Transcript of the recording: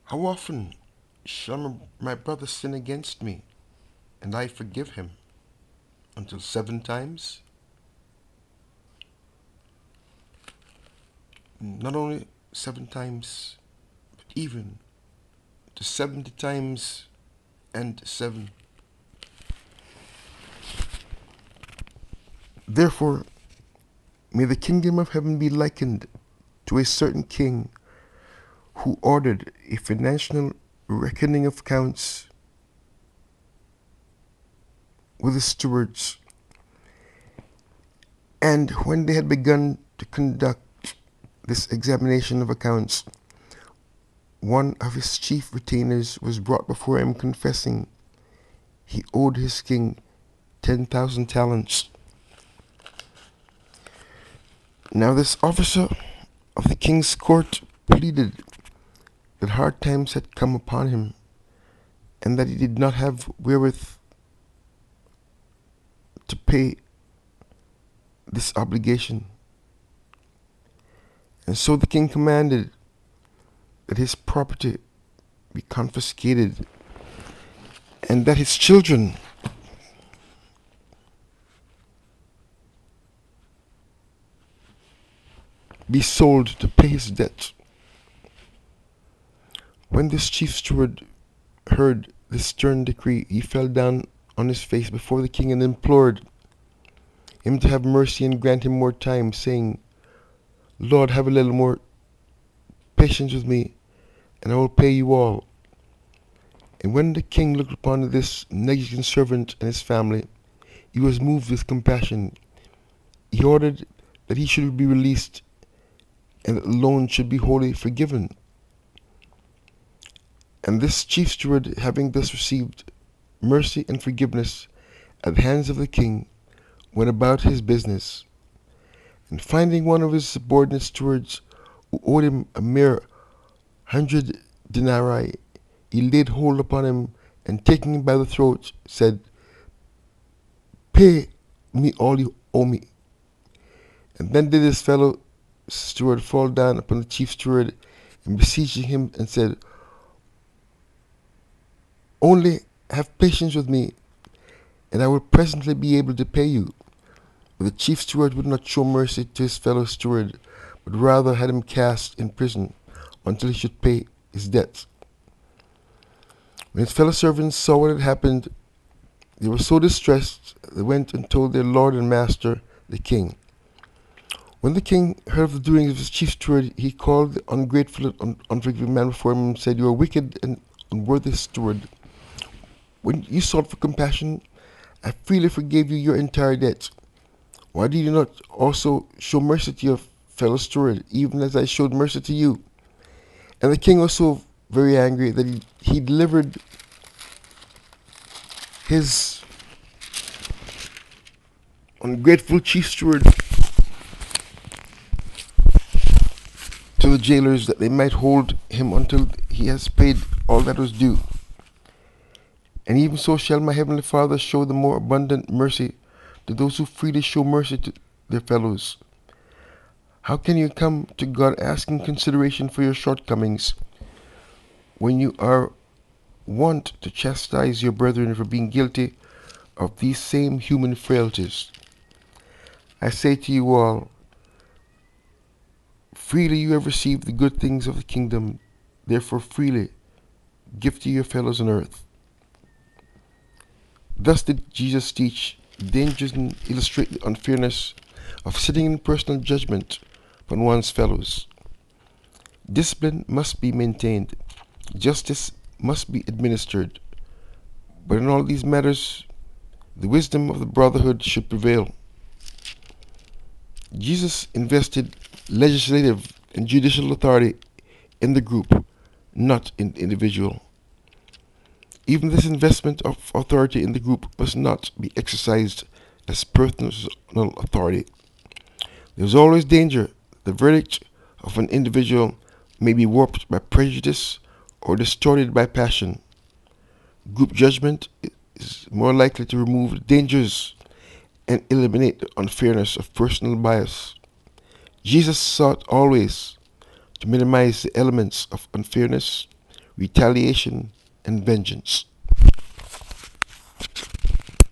How often shall my brother sin against me, and I forgive him? Until 7 times? Not only 7 times, but even to 70 times and 7. Therefore, may the kingdom of heaven be likened to a certain king who ordered a financial reckoning of accounts with his stewards. And when they had begun to conduct this examination of accounts, one of his chief retainers was brought before him confessing he owed his king 10,000 talents. Now this officer of the king's court pleaded that hard times had come upon him, and that he did not have wherewith to pay this obligation. And so the king commanded that his property be confiscated, and that his children be sold to pay his debt. When this chief steward heard this stern decree, he fell down on his face before the king and implored him to have mercy and grant him more time, saying, Lord, have a little more patience with me, and I will pay you all. And when the king looked upon this negligent servant and his family, he was moved with compassion. He ordered that he should be released, and that the loan should be wholly forgiven. And this chief steward, having thus received mercy and forgiveness at the hands of the king, went about his business. And finding one of his subordinate stewards who owed him a mere 100 denarii, he laid hold upon him, and taking him by the throat, said, Pay me all you owe me. And then did his fellow steward fall down upon the chief steward, and beseeching him, and said, Only have patience with me, and I will presently be able to pay you. But the chief steward would not show mercy to his fellow steward, but rather had him cast in prison until he should pay his debts. When his fellow servants saw what had happened, they were so distressed, they went and told their lord and master, the king. When the king heard of the doings of his chief steward, he called the ungrateful and unforgiving man before him and said, You are wicked and unworthy steward. When you sought for compassion, I freely forgave you your entire debt. Why did you not also show mercy to your fellow steward, even as I showed mercy to you? And the king was so very angry that he delivered his ungrateful chief steward to the jailers, that they might hold him until he has paid all that was due. And even so shall my heavenly Father show the more abundant mercy to those who freely show mercy to their fellows. How can you come to God asking consideration for your shortcomings when you are wont to chastise your brethren for being guilty of these same human frailties? I say to you all, freely you have received the good things of the kingdom, therefore freely give to your fellows on earth. Thus did Jesus teach the dangers and illustrate the unfairness of sitting in personal judgment upon one's fellows. Discipline must be maintained, justice must be administered, but in all these matters, the wisdom of the brotherhood should prevail. Jesus invested legislative and judicial authority in the group, not in the individual. Even this investment of authority in the group must not be exercised as personal authority. There is always danger the verdict of an individual may be warped by prejudice or distorted by passion. Group judgment is more likely to remove the dangers and eliminate the unfairness of personal bias. Jesus sought always to minimize the elements of unfairness retaliation, and vengeance.